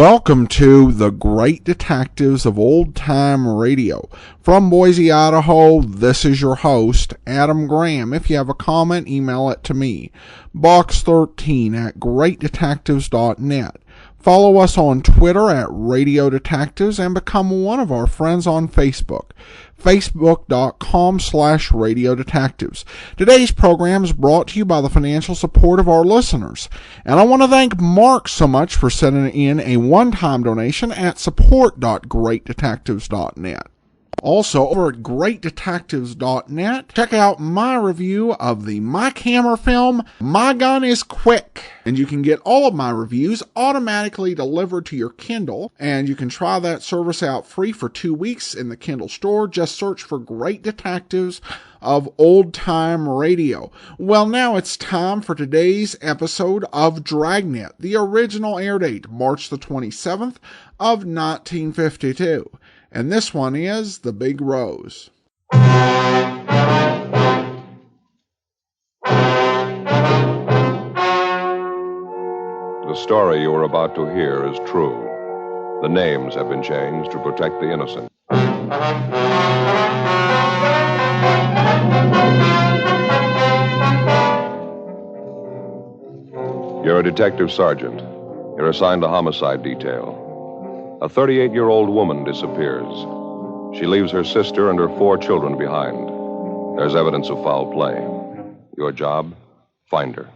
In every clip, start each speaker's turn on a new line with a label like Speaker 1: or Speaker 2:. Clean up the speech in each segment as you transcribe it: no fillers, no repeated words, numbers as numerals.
Speaker 1: Welcome to the Great Detectives of Old Time Radio. From Boise, Idaho, this is your host, Adam Graham. If you have a comment, email it to me, box13@greatdetectives.net. Follow us on Twitter at Radio Detectives and become one of our friends on Facebook, facebook.com/Radio Detectives. Today's program is brought to you by the financial support of our listeners. And I want to thank Mark so much for sending in a one-time donation at support.greatdetectives.net. Also, over at greatdetectives.net, check out my review of the Mike Hammer film, My Gun is Quick. And you can get all of my reviews automatically delivered to your Kindle. And you can try that service out free for 2 weeks in the Kindle store. Just search for Great Detectives of Old Time Radio. Well, now it's time for today's episode of Dragnet. The original air date, March the 27th of 1952. And this one is The Big Rose.
Speaker 2: The story you are about to hear is true. The names have been changed to protect the innocent. You're a detective sergeant. You're assigned to homicide detail. A 38-year-old woman disappears. She leaves her sister and her 4 children behind. There's evidence of foul play. Your job? Find her.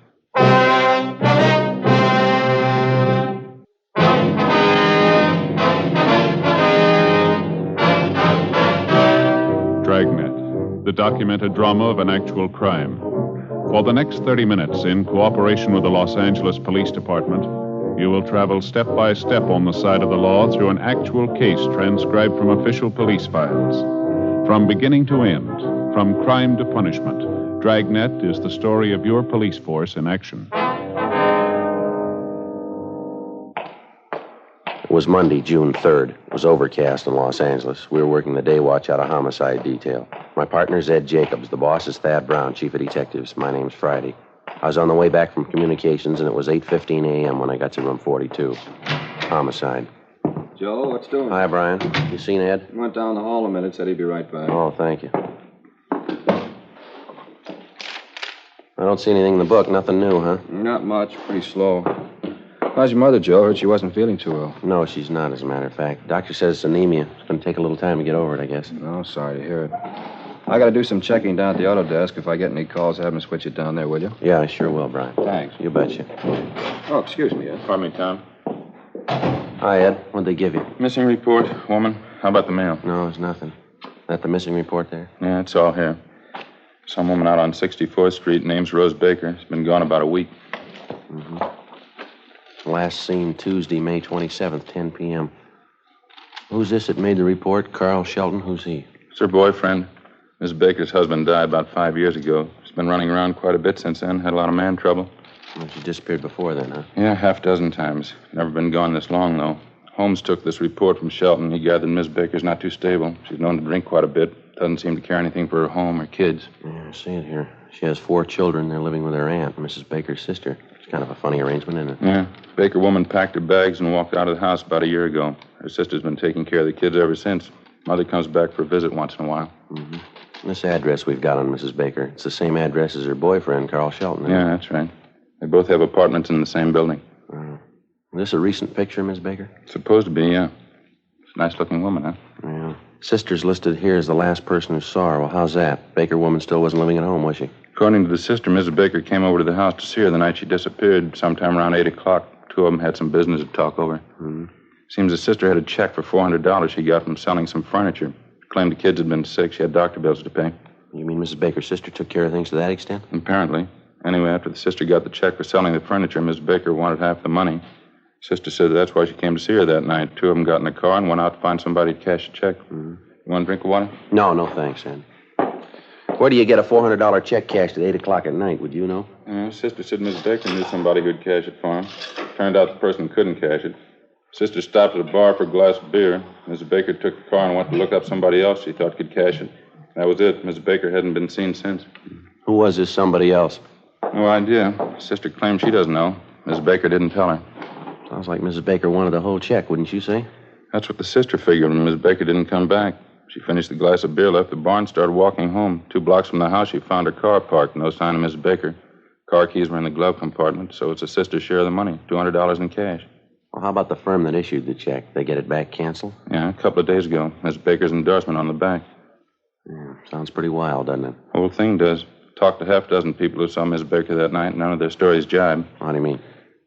Speaker 3: Dragnet, the documented drama of an actual crime. For the next 30 minutes, in cooperation with the Los Angeles Police Department, you will travel step by step on the side of the law through an actual case transcribed from official police files. From beginning to end, from crime to punishment, Dragnet is the story of your police force in action.
Speaker 4: It was Monday, June 3rd. It was overcast in Los Angeles. We were working the day watch out of homicide detail. My partner's Ed Jacobs. The boss is Thad Brown, chief of detectives. My name's Friday. I was on the way back from communications, and it was 8:15 a.m. when I got to room 42. Homicide.
Speaker 5: Joe, what's doing?
Speaker 4: Hi, Brian. You seen Ed?
Speaker 5: He went down the hall a minute, said he'd be right back.
Speaker 4: Oh, thank you. I don't see anything in the book. Nothing new, huh?
Speaker 5: Not much. Pretty slow. How's your mother, Joe? Heard she wasn't feeling too well.
Speaker 4: No, she's not, as a matter of fact. Doctor says it's anemia. It's going to take a little time to get over it, I guess.
Speaker 5: Oh, sorry to hear it. I got to do some checking down at the auto desk. If I get any calls, have them switch it down there, will you?
Speaker 4: Yeah, I sure will, Brian.
Speaker 5: Thanks.
Speaker 4: You betcha.
Speaker 5: Oh, excuse me, Ed.
Speaker 6: Pardon me, Tom.
Speaker 4: Hi, Ed. What'd they give you?
Speaker 6: Missing report, woman. How about the mail?
Speaker 4: No, it's nothing. That the missing report there?
Speaker 6: Yeah, it's all here. Some woman out on 64th Street, name's Rose Baker. She's been gone about a week.
Speaker 4: Mm-hmm. Last seen Tuesday, May 27th, 10 p.m. Who's this that made the report? Carl Shelton? Who's he?
Speaker 6: It's her boyfriend. Miss Baker's husband died about 5 years ago. She's been running around quite a bit since then. Had a lot of man trouble.
Speaker 4: Well, she disappeared before then, huh?
Speaker 6: Yeah, half dozen times. Never been gone this long, though. Holmes took this report from Shelton. He gathered Miss Baker's not too stable. She's known to drink quite a bit. Doesn't seem to care anything for her home or kids.
Speaker 4: Yeah, I see it here. She has 4 children. They're living with her aunt, Mrs. Baker's sister. It's kind of a funny arrangement, isn't it?
Speaker 6: Yeah. Baker woman packed her bags and walked out of the house about a year ago. Her sister's been taking care of the kids ever since. Mother comes back for a visit once in a while.
Speaker 4: Mm-hmm. This address we've got on Mrs. Baker, it's the same address as her boyfriend, Carl Shelton.
Speaker 6: Yeah, that's right. They both have apartments in the same building.
Speaker 4: Is this a recent picture, Miss Baker?
Speaker 6: Supposed to be, yeah. It's a nice-looking woman, huh?
Speaker 4: Yeah. Sister's listed here as the last person who saw her. Well, how's that? Baker woman still wasn't living at home, was she?
Speaker 6: According to the sister, Mrs. Baker came over to the house to see her the night she disappeared, sometime around 8 o'clock. 2 of them had some business to talk over.
Speaker 4: Mm-hmm.
Speaker 6: Seems the sister had a check for $400 she got from selling some furniture. Claimed the kids had been sick. She had doctor bills to pay.
Speaker 4: You mean Mrs. Baker's sister took care of things to that extent?
Speaker 6: Apparently. Anyway, after the sister got the check for selling the furniture, Miss Baker wanted half the money. Sister said that's why she came to see her that night. 2 of them got in the car and went out to find somebody to cash the check.
Speaker 4: Mm-hmm.
Speaker 6: You want a drink of water?
Speaker 4: No, thanks, Ed. Where do you get a $400 check cashed at 8 o'clock at night? Would you know?
Speaker 6: Sister said Miss Baker knew somebody who'd cash it for him. Turned out the person couldn't cash it. Sister stopped at a bar for a glass of beer. Mrs. Baker took the car and went to look up somebody else she thought could cash it. That was it. Mrs. Baker hadn't been seen since.
Speaker 4: Who was this somebody else?
Speaker 6: No idea. Sister claims she doesn't know. Mrs. Baker didn't tell her.
Speaker 4: Sounds like Mrs. Baker wanted the whole check, wouldn't you say?
Speaker 6: That's what the sister figured when Miss Baker didn't come back. She finished the glass of beer, left the barn, started walking home. 2 blocks from the house, she found her car parked. No sign of Miss Baker. Car keys were in the glove compartment, so it's the sister's share of the money, $200 in cash.
Speaker 4: Well, how about the firm that issued the check? They get it back canceled?
Speaker 6: Yeah, a couple of days ago. Miss Baker's endorsement on the back.
Speaker 4: Yeah, sounds pretty wild, doesn't it?
Speaker 6: The whole thing does. Talked to half dozen people who saw Miss Baker that night, and none of their stories jibe.
Speaker 4: How do you mean?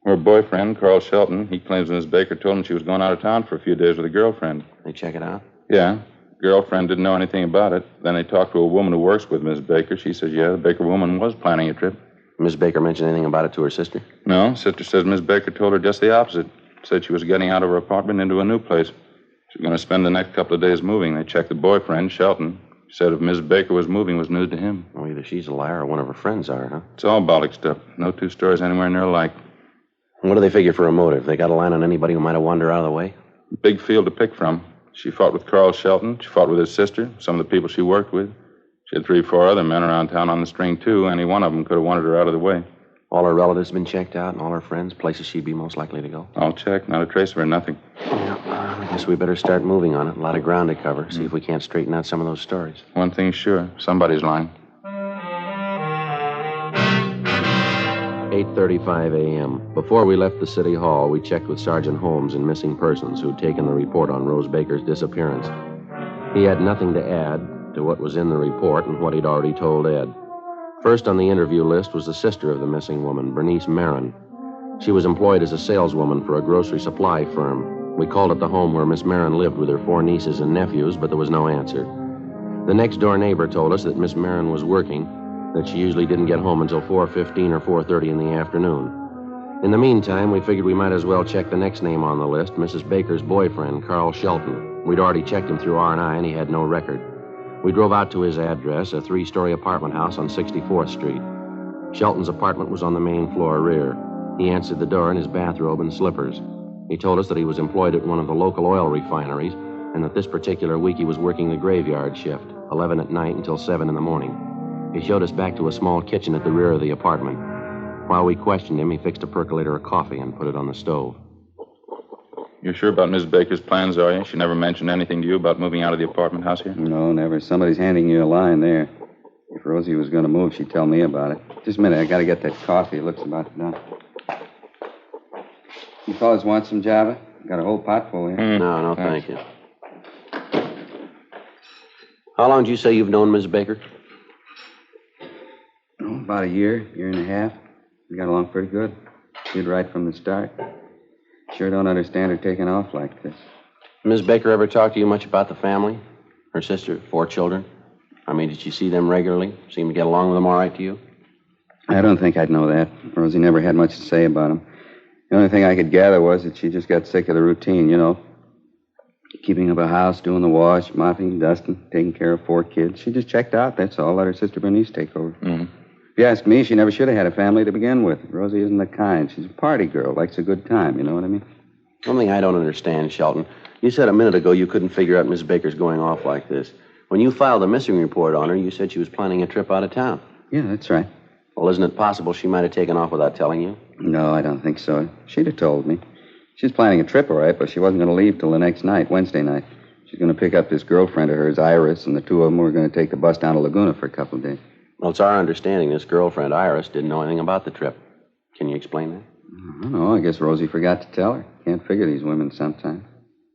Speaker 6: Her boyfriend, Carl Shelton, he claims Miss Baker told him she was going out of town for a few days with a girlfriend.
Speaker 4: They check it out?
Speaker 6: Yeah. Girlfriend didn't know anything about it. Then they talked to a woman who works with Miss Baker. She says, yeah, the Baker woman was planning a trip.
Speaker 4: Miss Baker mention anything about it to her sister?
Speaker 6: No, sister says Miss Baker told her just the opposite. Said she was getting out of her apartment into a new place. She was going to spend the next couple of days moving. They checked the boyfriend, Shelton. Said if Miss Baker was moving, was news to him.
Speaker 4: Well, either she's a liar or one of her friends are, huh?
Speaker 6: It's all bollock stuff. No 2 stories anywhere near alike.
Speaker 4: What do they figure for a motive? They got a line on anybody who might have wandered out of the way?
Speaker 6: Big field to pick from. She fought with Carl Shelton. She fought with his sister, some of the people she worked with. She had 3 or 4 other men around town on the string, too. Any one of them could have wanted her out of the way.
Speaker 4: All her relatives been checked out, and all her friends, places she'd be most likely to go?
Speaker 6: All checked. Not a trace of her, nothing.
Speaker 4: Yeah, I guess we better start moving on it. A lot of ground to cover. See if we can't straighten out some of those stories.
Speaker 6: One thing's sure. Somebody's lying.
Speaker 4: 8:35 a.m. Before we left the city hall, we checked with Sergeant Holmes in Missing Persons, who'd taken the report on Rose Baker's disappearance. He had nothing to add to what was in the report and what he'd already told Ed. First on the interview list was the sister of the missing woman, Bernice Marin. She was employed as a saleswoman for a grocery supply firm. We called at the home where Miss Marin lived with her 4 nieces and nephews, but there was no answer. The next-door neighbor told us that Miss Marin was working, that she usually didn't get home until 4:15 or 4:30 in the afternoon. In the meantime, we figured we might as well check the next name on the list, Mrs. Baker's boyfriend, Carl Shelton. We'd already checked him through R&I, and he had no record. We drove out to his address, a 3-story apartment house on 64th Street. Shelton's apartment was on the main floor rear. He answered the door in his bathrobe and slippers. He told us that he was employed at one of the local oil refineries, and that this particular week he was working the graveyard shift, 11 at night until 7 in the morning. He showed us back to a small kitchen at the rear of the apartment. While we questioned him, he fixed a percolator of coffee and put it on the stove.
Speaker 6: You're sure about Miss Baker's plans, are you? She never mentioned anything to you about moving out of the apartment house here?
Speaker 5: No, never. Somebody's handing you a line there. If Rosie was going to move, she'd tell me about it. Just a minute. I got to get that coffee. It looks about done. You fellas want some Java? Got a whole pot full here.
Speaker 4: No, thank you. How long did you say you've known Miss Baker?
Speaker 5: Oh, about a year and a half. We got along pretty good. She'd right from the start. Sure don't understand her taking off like this.
Speaker 4: Miss Baker ever talk to you much about the family? Her sister, 4 children? I mean, did you see them regularly? Seem to get along with them all right to you?
Speaker 5: I don't think I'd know that. Rosie never had much to say about them. The only thing I could gather was that she just got sick of the routine, you know. Keeping up a house, doing the wash, mopping, dusting, taking care of 4 kids. She just checked out, that's all. Let her sister Bernice take over.
Speaker 6: Mm-hmm.
Speaker 5: If you ask me, she never should have had a family to begin with. Rosie isn't the kind. She's a party girl, likes a good time, you know what I mean?
Speaker 4: One thing I don't understand, Shelton. You said a minute ago you couldn't figure out Miss Baker's going off like this. When you filed a missing report on her, you said she was planning a trip out of town.
Speaker 5: Yeah, that's right.
Speaker 4: Well, isn't it possible she might have taken off without telling you?
Speaker 5: No, I don't think so. She'd have told me. She was planning a trip, all right, but she wasn't going to leave till the next night, Wednesday night. She's going to pick up this girlfriend of hers, Iris, and the 2 of them were going to take the bus down to Laguna for a couple of days.
Speaker 4: Well, it's our understanding this girlfriend, Iris, didn't know anything about the trip. Can you explain that?
Speaker 5: I don't know. I guess Rosie forgot to tell her. Can't figure these women sometimes.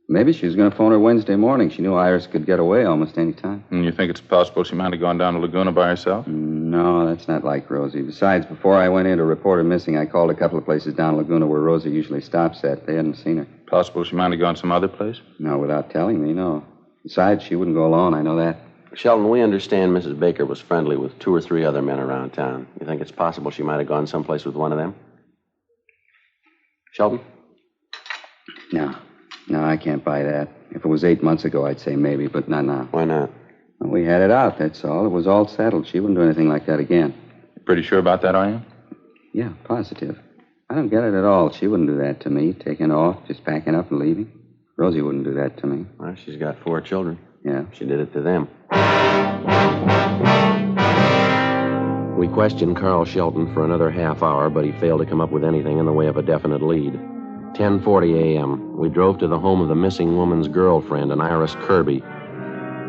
Speaker 5: Maybe she was going to phone her Wednesday morning. She knew Iris could get away almost any time.
Speaker 6: And you think it's possible she might have gone down to Laguna by herself?
Speaker 5: No, that's not like Rosie. Besides, before I went in to report her missing, I called a couple of places down Laguna where Rosie usually stops at. They hadn't seen her.
Speaker 6: Possible she might have gone some other place?
Speaker 5: No, without telling me, no. Besides, she wouldn't go alone. I know that.
Speaker 4: Sheldon, we understand Mrs. Baker was friendly with 2 or 3 other men around town. You think it's possible she might have gone someplace with one of them? Sheldon?
Speaker 5: No, I can't buy that. If it was 8 months ago, I'd say maybe, but not now.
Speaker 4: Why not?
Speaker 5: Well, we had it out, that's all. It was all settled. She wouldn't do anything like that again.
Speaker 6: You pretty sure about that, are you?
Speaker 5: Yeah, positive. I don't get it at all. She wouldn't do that to me, taking off, just packing up and leaving. Rosie wouldn't do that to me.
Speaker 4: Well, she's got 4 children.
Speaker 5: Yeah.
Speaker 4: She did it to them. We questioned Carl Shelton for another half hour, but he failed to come up with anything in the way of a definite lead. 10:40 a.m. We drove to the home of the missing woman's girlfriend, an Iris Kirby.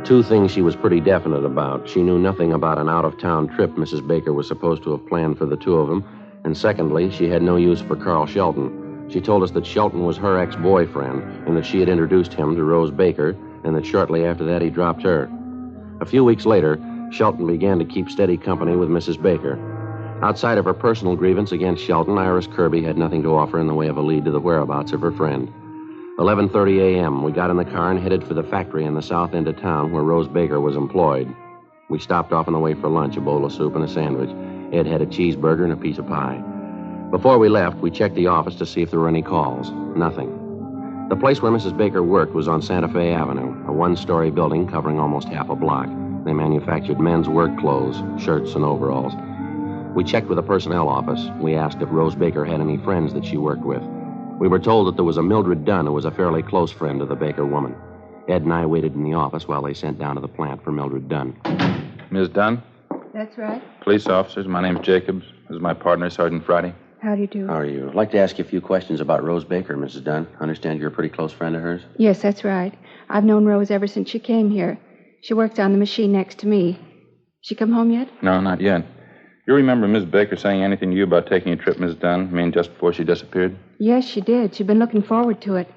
Speaker 4: Two things she was pretty definite about. She knew nothing about an out-of-town trip Mrs. Baker was supposed to have planned for the two of them. And secondly, she had no use for Carl Shelton. She told us that Shelton was her ex-boyfriend and that she had introduced him to Rose Baker and that shortly after that he dropped her. A few weeks later, Shelton began to keep steady company with Mrs. Baker. Outside of her personal grievance against Shelton, Iris Kirby had nothing to offer in the way of a lead to the whereabouts of her friend. 11:30 a.m., we got in the car and headed for the factory in the south end of town where Rose Baker was employed. We stopped off on the way for lunch, a bowl of soup and a sandwich. Ed had a cheeseburger and a piece of pie. Before we left, we checked the office to see if there were any calls. Nothing. The place where Mrs. Baker worked was on Santa Fe Avenue, a one-story building covering almost half a block. They manufactured men's work clothes, shirts and overalls. We checked with the personnel office. We asked if Rose Baker had any friends that she worked with. We were told that there was a Mildred Dunn who was a fairly close friend of the Baker woman. Ed and I waited in the office while they sent down to the plant for Mildred Dunn.
Speaker 6: Ms. Dunn?
Speaker 7: That's right.
Speaker 6: Police officers. My name's Jacobs. This is my partner, Sergeant Friday.
Speaker 7: How do you do?
Speaker 4: How are you? I'd like to ask you a few questions about Rose Baker, Mrs. Dunn. I understand you're a pretty close friend of hers?
Speaker 7: Yes, that's right. I've known Rose ever since she came here. She works on the machine next to me. She come home yet?
Speaker 6: No, not yet. You remember Miss Baker saying anything to you about taking a trip, Miss Dunn? I mean, just before she disappeared?
Speaker 7: Yes, she did. She'd been looking forward to it.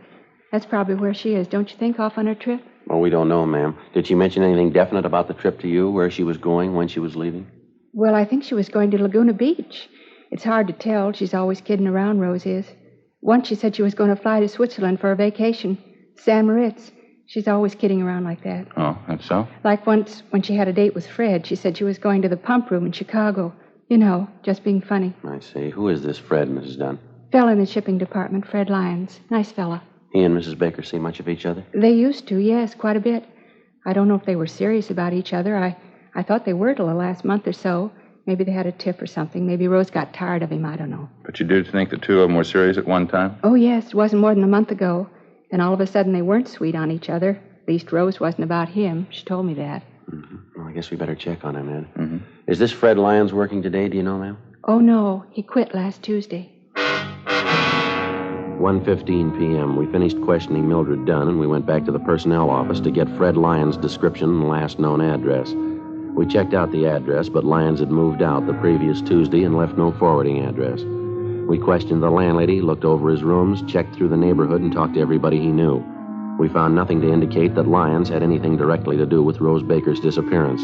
Speaker 7: That's probably where she is, don't you think, off on her trip?
Speaker 4: Well, we don't know, ma'am. Did she mention anything definite about the trip to you, where she was going, when she was leaving?
Speaker 7: Well, I think she was going to Laguna Beach. It's hard to tell. She's always kidding around, Rose is. Once she said she was going to fly to Switzerland for a vacation. San Moritz. She's always kidding around like that.
Speaker 6: Oh, that's so?
Speaker 7: Like once when she had a date with Fred, she said she was going to the pump room in Chicago. You know, just being funny.
Speaker 4: I see. Who is this Fred, Mrs. Dunn?
Speaker 7: Fella in the shipping department, Fred Lyons. Nice fella.
Speaker 4: He and Mrs. Baker see much of each other?
Speaker 7: They used to, yes, quite a bit. I don't know if they were serious about each other. I thought they were till the last month or so. Maybe they had a tiff or something. Maybe Rose got tired of him. I don't know.
Speaker 6: But you do think the two of them were serious at one time?
Speaker 7: Oh, yes. It wasn't more than a month ago. Then all of a sudden they weren't sweet on each other. At least Rose wasn't about him. She told me that.
Speaker 4: Mm-hmm. Well, I guess we better check on him, Ed.
Speaker 6: Mm-hmm.
Speaker 4: Is this Fred Lyons working today? Do you know, ma'am?
Speaker 7: Oh, no. He quit last Tuesday.
Speaker 4: 1:15 p.m. We finished questioning Mildred Dunn, and we went back to the personnel office to get Fred Lyons' description and last known address. We checked out the address, but Lyons had moved out the previous Tuesday and left no forwarding address. We questioned the landlady, looked over his rooms, checked through the neighborhood, and talked to everybody he knew. We found nothing to indicate that Lyons had anything directly to do with Rose Baker's disappearance.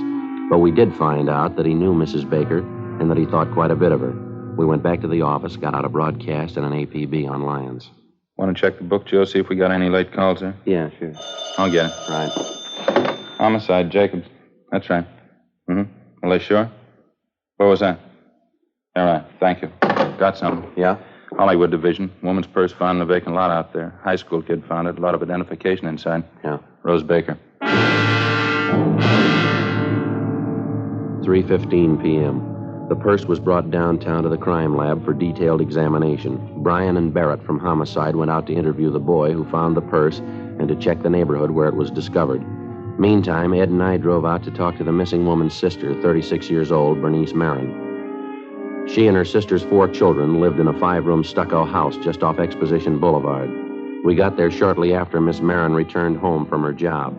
Speaker 4: But we did find out that he knew Mrs. Baker and that he thought quite a bit of her. We went back to the office, got out a broadcast and an APB on Lyons. Want
Speaker 6: to check the book, Joe, see if we got any late calls there?
Speaker 4: Yeah, sure.
Speaker 6: I'll get it.
Speaker 4: Right.
Speaker 6: Homicide, Jacobs. That's right. Mm-hmm. Are they sure? What was that? All right, thank you. Got something.
Speaker 4: Yeah?
Speaker 6: Hollywood Division. Woman's purse found in a vacant lot out there. High school kid found it. A lot of identification inside.
Speaker 4: Yeah.
Speaker 6: Rose Baker.
Speaker 4: 3:15 p.m. The purse was brought downtown to the crime lab for detailed examination. Bryan and Barrett from Homicide went out to interview the boy who found the purse and to check the neighborhood where it was discovered. Meantime, Ed and I drove out to talk to the missing woman's sister, 36 years old, Bernice Marin. She and her sister's 4 children lived in a 5-room stucco house just off Exposition Boulevard. We got there shortly after Miss Marin returned home from her job.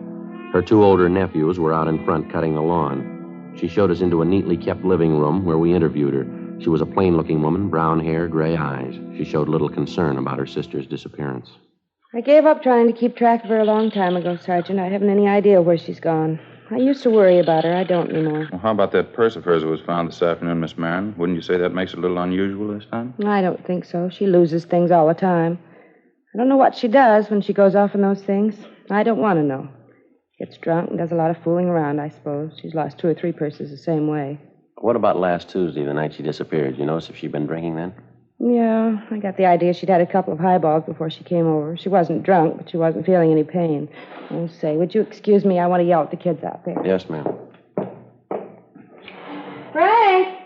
Speaker 4: Her 2 older nephews were out in front cutting the lawn. She showed us into a neatly kept living room where we interviewed her. She was a plain-looking woman, brown hair, gray eyes. She showed little concern about her sister's disappearance.
Speaker 8: I gave up trying to keep track of her a long time ago, Sergeant. I haven't any idea where she's gone. I used to worry about her. I don't anymore.
Speaker 6: Well, how about that purse of hers that was found this afternoon, Miss Marin? Wouldn't you say that makes it a little unusual this time?
Speaker 8: I don't think so. She loses things all the time. I don't know what she does when she goes off on those things. I don't want to know. Gets drunk and does a lot of fooling around, I suppose. She's lost 2 or 3 purses the same way.
Speaker 4: What about last Tuesday, the night she disappeared? You notice if she'd been drinking then?
Speaker 8: Yeah, I got the idea she'd had a couple of highballs before she came over. She wasn't drunk, but she wasn't feeling any pain. Oh, say, would you excuse me? I want to yell at the kids out there.
Speaker 4: Yes, ma'am.
Speaker 8: Frank!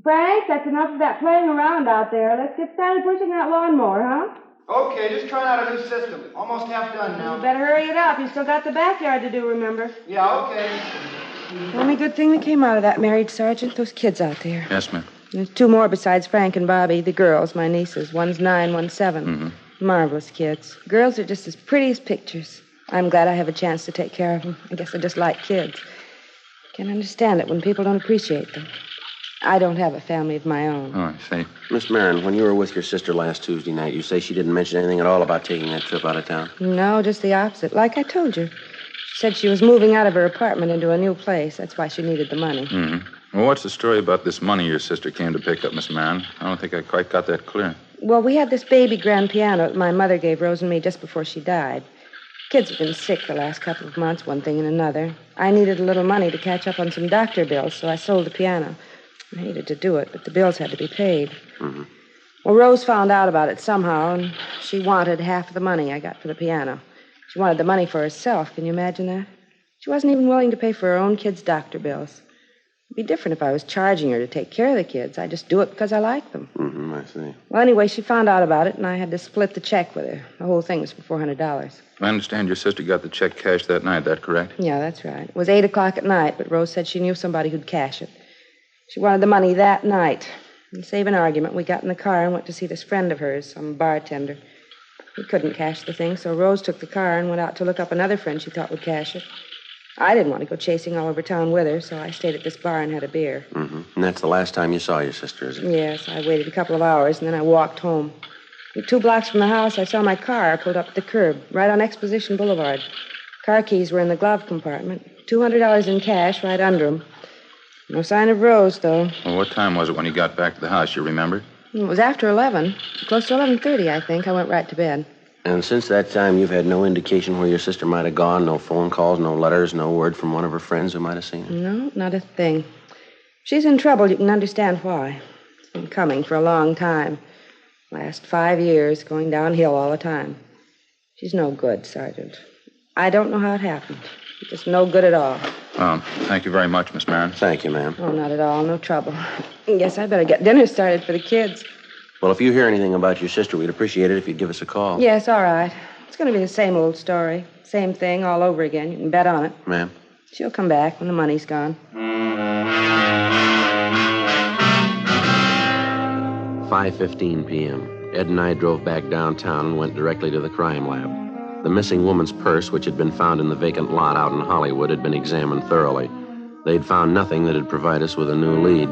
Speaker 8: Frank, that's enough of that playing around out there. Let's get started pushing that lawnmower, huh?
Speaker 9: Okay, just trying out a new system. Almost half done now.
Speaker 8: You better hurry it up. You still got the backyard to do, remember?
Speaker 9: Yeah, okay.
Speaker 8: The only good thing that came out of that marriage, Sergeant, those kids out there.
Speaker 6: Yes, ma'am.
Speaker 8: There's 2 more besides Frank and Bobby, the girls, my nieces. One's 9, one's 7.
Speaker 10: Mm-hmm.
Speaker 8: Marvelous kids. Girls are just as pretty as pictures. I'm glad I have a chance to take care of them. I guess I just like kids. Can't understand it when people don't appreciate them. I don't have a family of my own.
Speaker 10: Oh, I see.
Speaker 4: Miss Marin, when you were with your sister last Tuesday night, you say she didn't mention anything at all about taking that trip out of town?
Speaker 8: No, just the opposite. Like I told you. She said she was moving out of her apartment into a new place. That's why she needed the money.
Speaker 10: Mm-hmm. Well, what's the story about this money your sister came to pick up, Miss Marin? I don't think I quite got that clear.
Speaker 8: Well, we had this baby grand piano that my mother gave Rose and me just before she died. Kids have been sick the last couple of months, one thing and another. I needed a little money to catch up on some doctor bills, so I sold the piano. I hated to do it, but the bills had to be paid.
Speaker 4: Mm-hmm.
Speaker 8: Well, Rose found out about it somehow, and she wanted half the money I got for the piano. She wanted the money for herself. Can you imagine that? She wasn't even willing to pay for her own kids' doctor bills. It'd be different if I was charging her to take care of the kids. I just do it because I like them.
Speaker 4: Mm-hmm, I see.
Speaker 8: Well, anyway, she found out about it, and I had to split the check with her. The whole thing was for $400.
Speaker 10: I understand your sister got the check cashed that night. That correct?
Speaker 8: Yeah, that's right. It was 8 o'clock at night, but Rose said she knew somebody who'd cash it. She wanted the money that night. And to save an argument, we got in the car and went to see this friend of hers, some bartender. He couldn't cash the thing, so Rose took the car and went out to look up another friend she thought would cash it. I didn't want to go chasing all over town with her, so I stayed at this bar and had a beer.
Speaker 4: Mm-hmm. And that's the last time you saw your sister, is it?
Speaker 8: Yes, I waited a couple of hours, and then I walked home. And 2 blocks from the house, I saw my car pulled up at the curb, right on Exposition Boulevard. Car keys were in the glove compartment. $200 in cash right under them. No sign of Rose, though.
Speaker 10: Well, what time was it when you got back to the house? You remember?
Speaker 8: It was after 11. Close to 11:30, I think. I went right to bed.
Speaker 4: And since that time, you've had no indication where your sister might have gone? No phone calls, no letters, no word from one of her friends who might have seen her?
Speaker 8: No, not a thing. If she's in trouble, you can understand why. It's been coming for a long time. Last 5 years, going downhill all the time. She's no good, Sergeant. I don't know how it happened. She's just no good at all.
Speaker 10: Thank you very much, Miss Marin.
Speaker 4: Thank you, ma'am.
Speaker 8: Oh, not at all. No trouble. Guess I better get dinner started for the kids.
Speaker 4: Well, if you hear anything about your sister, we'd appreciate it if you'd give us a call.
Speaker 8: Yes, all right. It's going to be the same old story. Same thing all over again. You can bet on it.
Speaker 4: Ma'am?
Speaker 8: She'll come back when the money's gone.
Speaker 4: 5:15 p.m. Ed and I drove back downtown and went directly to the crime lab. The missing woman's purse, which had been found in the vacant lot out in Hollywood, had been examined thoroughly. They'd found nothing that would provide us with a new lead.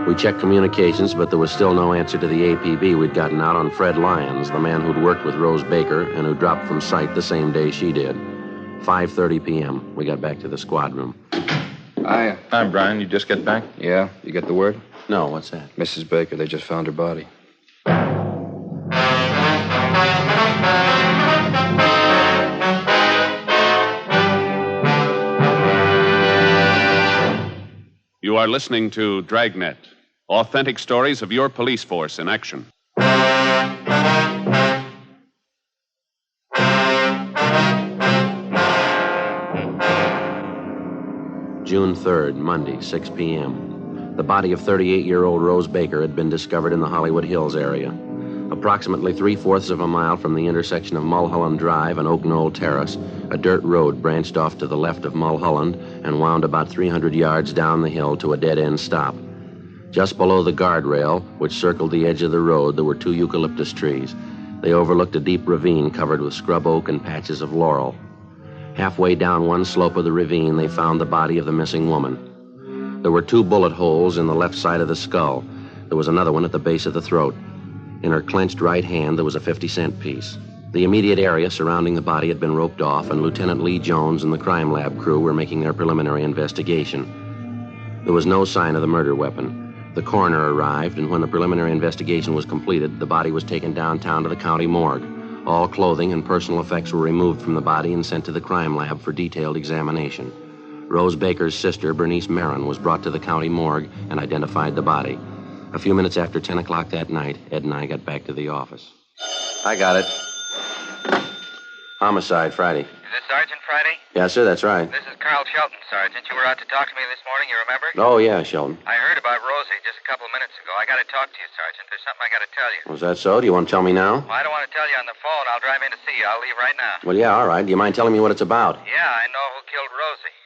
Speaker 4: We checked communications, but there was still no answer to the APB we'd gotten out on Fred Lyons, the man who'd worked with Rose Baker and who dropped from sight the same day she did. 5:30 p.m. We got back to the squad room.
Speaker 10: Hi, Brian. You just get back? Yeah. You get the word?
Speaker 4: No, what's that?
Speaker 10: Mrs. Baker, they just found her body.
Speaker 3: You are listening to Dragnet, authentic stories of your police force in action.
Speaker 4: June 3rd, Monday, 6 p.m. The body of 38-year-old Rose Baker had been discovered in the Hollywood Hills area. Approximately 3/4 of a mile from the intersection of Mulholland Drive and Oak Knoll Terrace, a dirt road branched off to the left of Mulholland and wound about 300 yards down the hill to a dead-end stop. Just below the guardrail, which circled the edge of the road, there were 2 eucalyptus trees. They overlooked a deep ravine covered with scrub oak and patches of laurel. Halfway down one slope of the ravine, they found the body of the missing woman. There were 2 bullet holes in the left side of the skull. There was another one at the base of the throat. In her clenched right hand, there was a 50-cent piece. The immediate area surrounding the body had been roped off, and Lieutenant Lee Jones and the crime lab crew were making their preliminary investigation. There was no sign of the murder weapon. The coroner arrived, and when the preliminary investigation was completed, the body was taken downtown to the county morgue. All clothing and personal effects were removed from the body and sent to the crime lab for detailed examination. Rose Baker's sister, Bernice Marin, was brought to the county morgue and identified the body. A few minutes after 10 o'clock that night, Ed and I got back to the office. I got it. Homicide, Friday.
Speaker 11: Is this Sergeant Friday?
Speaker 4: Yes, sir, that's right.
Speaker 11: This is Carl Shelton, Sergeant. You were out to talk to me this morning, you remember?
Speaker 4: Oh, yeah, Sheldon.
Speaker 11: I heard about Rosie just a couple of minutes ago. I got to talk to you, Sergeant. There's something I got to tell you.
Speaker 4: Was that so? Do you want to tell me now?
Speaker 11: Well, I don't want to tell you on the phone. I'll drive in to see you. I'll leave right now.
Speaker 4: Well, yeah, all right. Do you mind telling me what it's about?
Speaker 11: Yeah, I know who killed Rosie.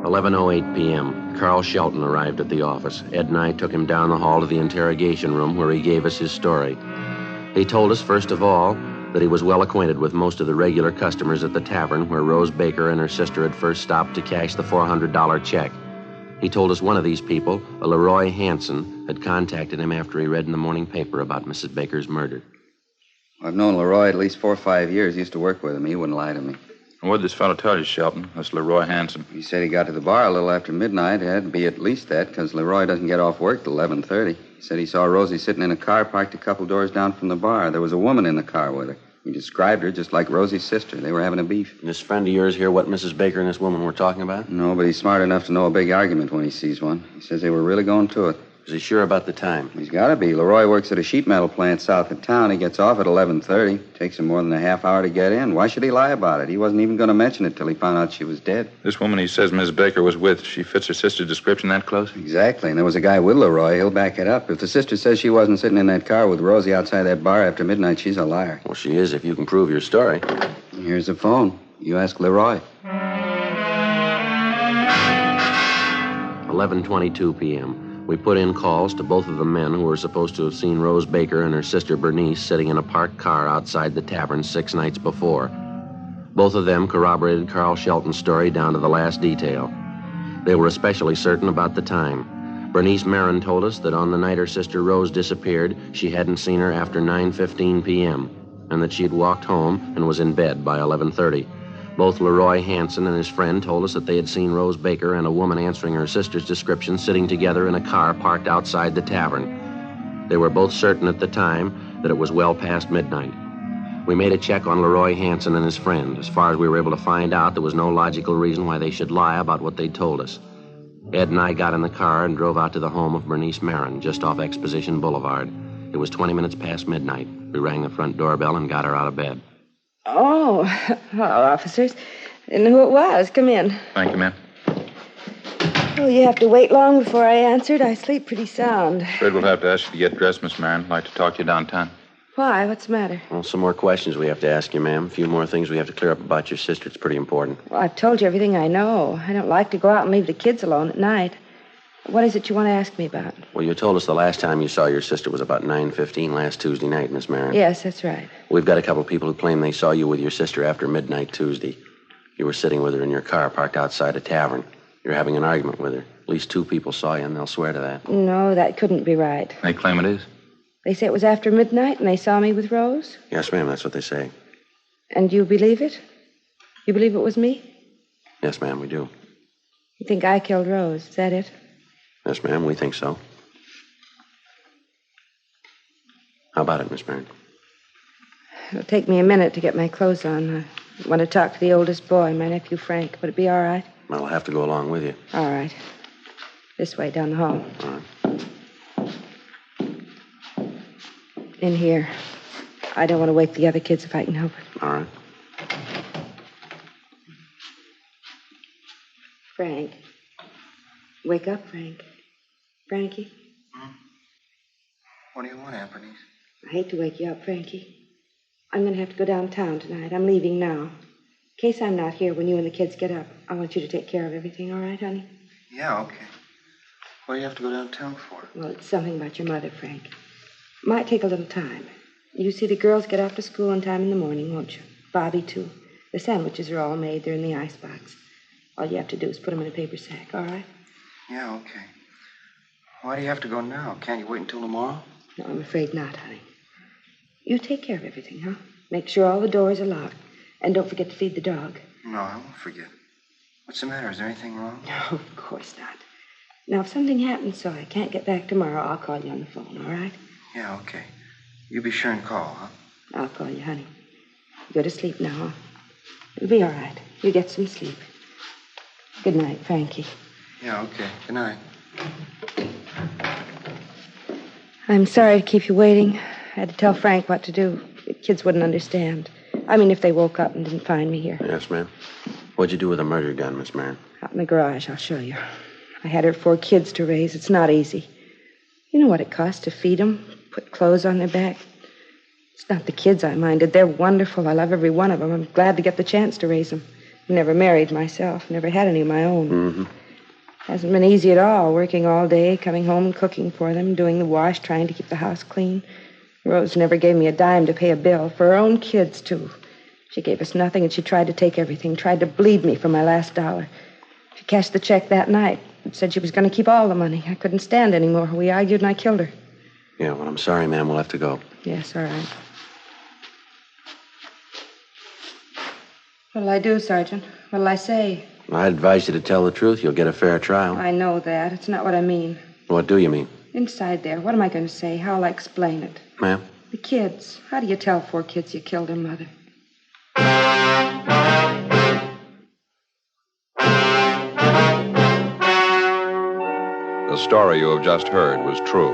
Speaker 4: 11:08 p.m. Carl Shelton arrived at the office. Ed and I took him down the hall to the interrogation room where he gave us his story. He told us, first of all, that he was well acquainted with most of the regular customers at the tavern where Rose Baker and her sister had first stopped to cash the $400 check. He told us one of these people, a Leroy Hansen, had contacted him after he read in the morning paper about Mrs. Baker's murder.
Speaker 5: I've known Leroy at least 4 or 5 years. Used to work with him. He wouldn't lie to me.
Speaker 10: And what did this fellow tell you, Shelton? That's Leroy Hansen.
Speaker 5: He said he got to the bar a little after midnight. It had to be at least that, because Leroy doesn't get off work till 11:30. He said he saw Rosie sitting in a car parked a couple doors down from the bar. There was a woman in the car with her. He described her just like Rosie's sister. They were having a beef.
Speaker 4: This friend of yours hear what Mrs. Baker and this woman were talking about?
Speaker 5: No, but he's smart enough to know a big argument when he sees one. He says they were really going to it.
Speaker 4: Is he sure about the time?
Speaker 5: He's got to be. Leroy works at a sheet metal plant south of town. He gets off at 11:30. Takes him more than a half hour to get in. Why should he lie about it? He wasn't even going to mention it till he found out she was dead.
Speaker 10: This woman he says Miss Baker was with, she fits her sister's description that close?
Speaker 5: Exactly. And there was a guy with Leroy. He'll back it up. If the sister says she wasn't sitting in that car with Rosie outside that bar after midnight, she's a liar.
Speaker 4: Well, she is if you can prove your story.
Speaker 5: Here's the phone. You ask Leroy.
Speaker 4: 11:22 p.m. We put in calls to both of the men who were supposed to have seen Rose Baker and her sister Bernice sitting in a parked car outside the tavern 6 nights before. Both of them corroborated Carl Shelton's story down to the last detail. They were especially certain about the time. Bernice Marin told us that on the night her sister Rose disappeared, she hadn't seen her after 9:15 p.m., and that she'd walked home and was in bed by 11:30. Both Leroy Hansen and his friend told us that they had seen Rose Baker and a woman answering her sister's description sitting together in a car parked outside the tavern. They were both certain at the time that it was well past midnight. We made a check on Leroy Hansen and his friend. As far as we were able to find out, there was no logical reason why they should lie about what they told us. Ed and I got in the car and drove out to the home of Bernice Marin, just off Exposition Boulevard. It was 20 minutes past midnight. We rang the front doorbell and got her out of bed.
Speaker 8: Oh, hello, officers. Didn't know who it was. Come in.
Speaker 10: Thank you, ma'am.
Speaker 8: Oh, you have to wait long before I answered. I sleep pretty sound.
Speaker 10: Afraid we'll have to ask you to get dressed, Miss Marin. I'd like to talk to you downtown.
Speaker 8: Why? What's the matter?
Speaker 4: Well, some more questions we have to ask you, ma'am. A few more things we have to clear up about your sister. It's pretty important.
Speaker 8: Well, I've told you everything I know. I don't like to go out and leave the kids alone at night. What is it you want to ask me about?
Speaker 4: Well, you told us the last time you saw your sister was about 9:15 last Tuesday night, Miss Marin.
Speaker 8: Yes, that's right.
Speaker 4: We've got a couple of people who claim they saw you with your sister after midnight Tuesday. You were sitting with her in your car parked outside a tavern. You're having an argument with her. At least 2 people saw you, and they'll swear to that.
Speaker 8: No, that couldn't be right.
Speaker 10: They claim it is.
Speaker 8: They say it was after midnight and they saw me with Rose?
Speaker 4: Yes, ma'am, that's what they say.
Speaker 8: And you believe it? You believe it was me?
Speaker 4: Yes, ma'am, we do.
Speaker 8: You think I killed Rose, is that it?
Speaker 4: Yes, ma'am, we think so. How about it, Miss Marin?
Speaker 8: It'll take me a minute to get my clothes on. I want to talk to the oldest boy, my nephew Frank. Would it be all right?
Speaker 4: Well, I'll have to go along with you.
Speaker 8: All right. This way, down the hall.
Speaker 4: All right.
Speaker 8: In here. I don't want to wake the other kids if I can help it.
Speaker 4: All right.
Speaker 8: Frank. Wake up, Frank. Frankie?
Speaker 9: What do you want, Aunt Bernice?
Speaker 8: I hate to wake you up, Frankie. I'm going to have to go downtown tonight. I'm leaving now. In case I'm not here when you and the kids get up, I want you to take care of everything, all right, honey?
Speaker 9: Yeah, okay. What do you have to go downtown for?
Speaker 8: Well, it's something about your mother, Frank. Might take a little time. You see the girls get off to school in time in the morning, won't you? Bobby, too. The sandwiches are all made. They're in the icebox. All you have to do is put them in a paper sack, all right?
Speaker 9: Yeah, okay. Why do you have to go now? Can't you wait until tomorrow?
Speaker 8: No, I'm afraid not, honey. You take care of everything, huh? Make sure all the doors are locked. And don't forget to feed the dog.
Speaker 9: No, I won't forget. What's the matter? Is there anything wrong?
Speaker 8: No, of course not. Now, if something happens so I can't get back tomorrow, I'll call you on the phone, all right?
Speaker 9: Yeah, okay. You be sure and call, huh?
Speaker 8: I'll call you, honey. You go to sleep now, huh? It'll be all right. You get some sleep. Good night, Frankie.
Speaker 9: Yeah, okay. Good night.
Speaker 8: I'm sorry to keep you waiting. I had to tell Frank what to do. The kids wouldn't understand. I mean, if they woke up and didn't find me here.
Speaker 4: Yes, ma'am. What'd you do with the murder gun, Miss Marin?
Speaker 8: Out in the garage, I'll show you. I had her 4 kids to raise. It's not easy. You know what it costs to feed them, put clothes on their back? It's not the kids I minded. They're wonderful. I love every one of them. I'm glad to get the chance to raise them. Never married myself. Never had any of my own.
Speaker 4: Mm-hmm.
Speaker 8: Hasn't been easy at all, working all day, coming home and cooking for them, doing the wash, trying to keep the house clean. Rose never gave me a dime to pay a bill, for her own kids, too. She gave us nothing, and she tried to take everything, tried to bleed me for my last dollar. She cashed the check that night and said she was going to keep all the money. I couldn't stand anymore. We argued, and I killed her.
Speaker 4: Yeah, well, I'm sorry, ma'am. We'll have to go.
Speaker 8: Yes, all right. What'll I do, Sergeant? What'll I say?
Speaker 4: I advise you to tell the truth. You'll get a fair trial.
Speaker 8: I know that. It's not what I mean.
Speaker 4: What do you mean?
Speaker 8: Inside there, what am I going to say? How'll I explain it?
Speaker 4: Ma'am?
Speaker 8: The kids. How do you tell 4 kids you killed their mother?
Speaker 2: The story you have just heard was true.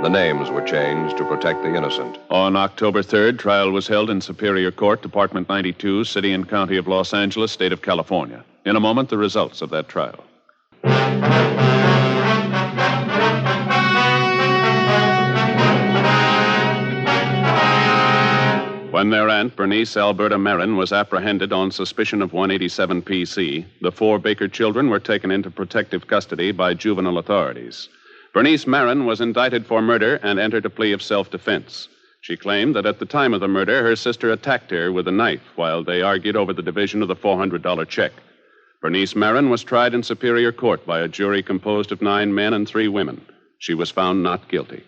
Speaker 2: The names were changed to protect the innocent.
Speaker 3: On October 3rd, trial was held in Superior Court, Department 92, City and County of Los Angeles, State of California. In a moment, the results of that trial. When their aunt, Bernice Alberta Marin, was apprehended on suspicion of 187 PC, the 4 Baker children were taken into protective custody by juvenile authorities. Bernice Marin was indicted for murder and entered a plea of self-defense. She claimed that at the time of the murder, her sister attacked her with a knife while they argued over the division of the $400 check. Bernice Marin was tried in Superior Court by a jury composed of 9 men and 3 women. She was found not guilty.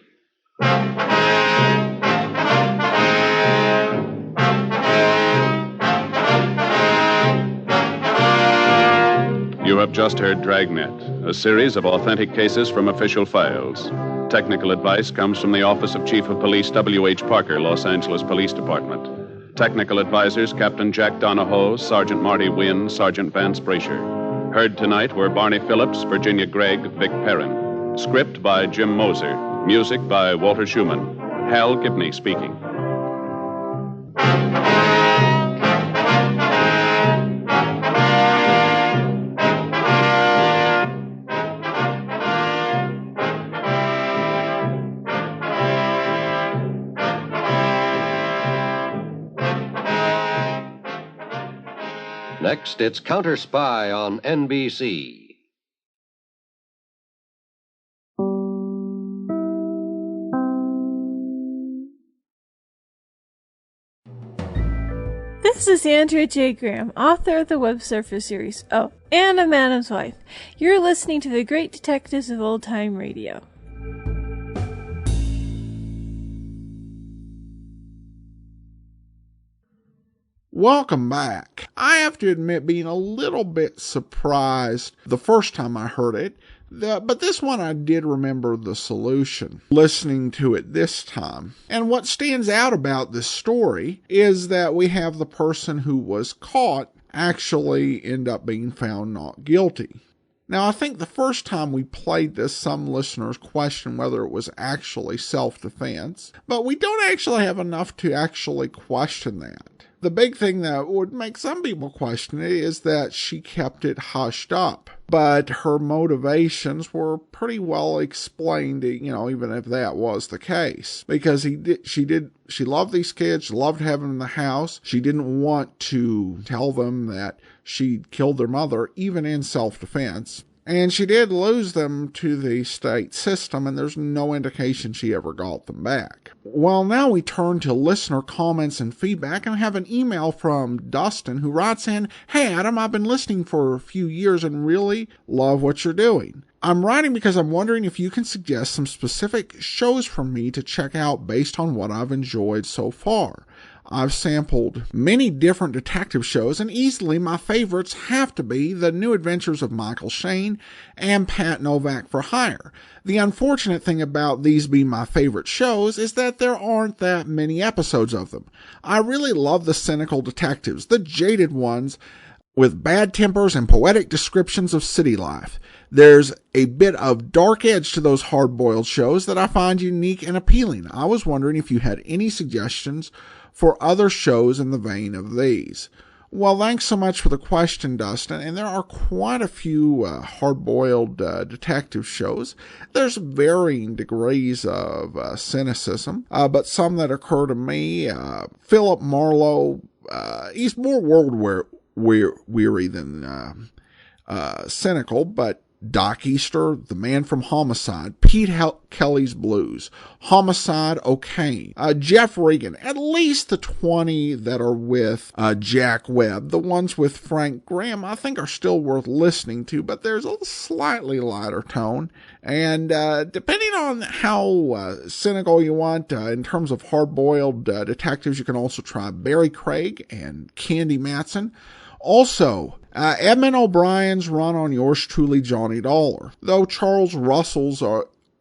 Speaker 3: You have just heard Dragnet, a series of authentic cases from official files. Technical advice comes from the Office of Chief of Police W.H. Parker, Los Angeles Police Department. Technical advisors Captain Jack Donahoe, Sergeant Marty Wynn, Sergeant Vance Brasher. Heard tonight were Barney Phillips, Virginia Gregg, Vic Perrin. Script by Jim Moser. Music by Walter Schumann. Hal Gibney speaking.
Speaker 12: Next, it's Counter Spy on NBC.
Speaker 13: This is Andrea J. Graham, author of the Web Surfer series. Oh, and a Madam's Wife. You're listening to the Great Detectives of Old Time Radio.
Speaker 1: Welcome back. I have to admit being a little bit surprised the first time I heard it, but this one I did remember the solution, listening to it this time. And what stands out about this story is that we have the person who was caught actually end up being found not guilty. Now, I think the first time we played this, some listeners questioned whether it was actually self-defense, but we don't actually have enough to actually question that. The big thing that would make some people question it is that she kept it hushed up. But her motivations were pretty well explained, even if that was the case. Because she loved these kids, she loved having them in the house. She didn't want to tell them that she'd killed their mother, even in self-defense. And she did lose them to the state system, and there's no indication she ever got them back. Well, now we turn to listener comments and feedback, and I have an email from Dustin who writes in, "Hey Adam, I've been listening for a few years and really love what you're doing. I'm writing because I'm wondering if you can suggest some specific shows for me to check out based on what I've enjoyed so far. I've sampled many different detective shows, and easily my favorites have to be The New Adventures of Michael Shayne and Pat Novak for Hire. The unfortunate thing about these being my favorite shows is that there aren't that many episodes of them. I really love the cynical detectives, the jaded ones with bad tempers and poetic descriptions of city life. There's a bit of dark edge to those hard-boiled shows that I find unique and appealing. I was wondering if you had any suggestions for other shows in the vein of these." Well, thanks so much for the question, Dustin. And there are quite a few hard-boiled detective shows. There's varying degrees of cynicism, but some that occur to me, Philip Marlowe, he's more world weary than cynical, but Doc Easter, The Man from Homicide, Pete Kelly's Blues, Homicide O'Kane, Jeff Regan, at least the 20 that are with Jack Webb. The ones with Frank Graham I think are still worth listening to, but there's a slightly lighter tone. And depending on how cynical you want in terms of hard-boiled detectives, you can also try Barry Craig and Candy Matson. Also, Edmund O'Brien's run on yours truly, Johnny Dollar, though Charles Russell's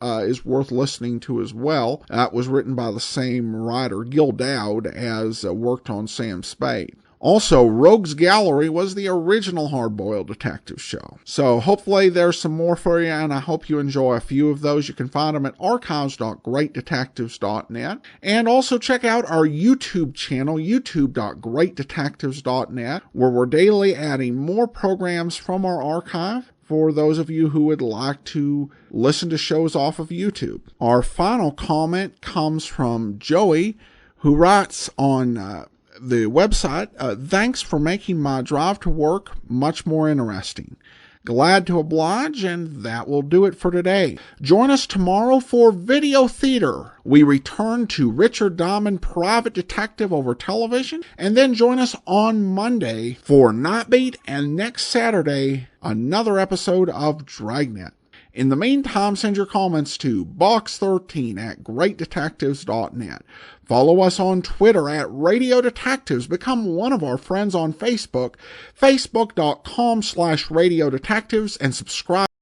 Speaker 1: is worth listening to as well. It was written by the same writer, Gil Dowd, as worked on Sam Spade. Also, Rogues Gallery was the original hard-boiled detective show. So hopefully there's some more for you, and I hope you enjoy a few of those. You can find them at archives.greatdetectives.net. And also check out our YouTube channel, youtube.greatdetectives.net, where we're daily adding more programs from our archive for those of you who would like to listen to shows off of YouTube. Our final comment comes from Joey, who writes on the website, thanks for making my drive to work much more interesting. Glad to oblige, and that will do it for today. Join us tomorrow for Video Theater. We return to Richard Diamond, Private Detective over television, and then join us on Monday for Nightbeat, and next Saturday, another episode of Dragnet. In the meantime, send your comments to box13@greatdetectives.net. Follow us on Twitter at Radio Detectives. Become one of our friends on Facebook, facebook.com/Radio Detectives, and subscribe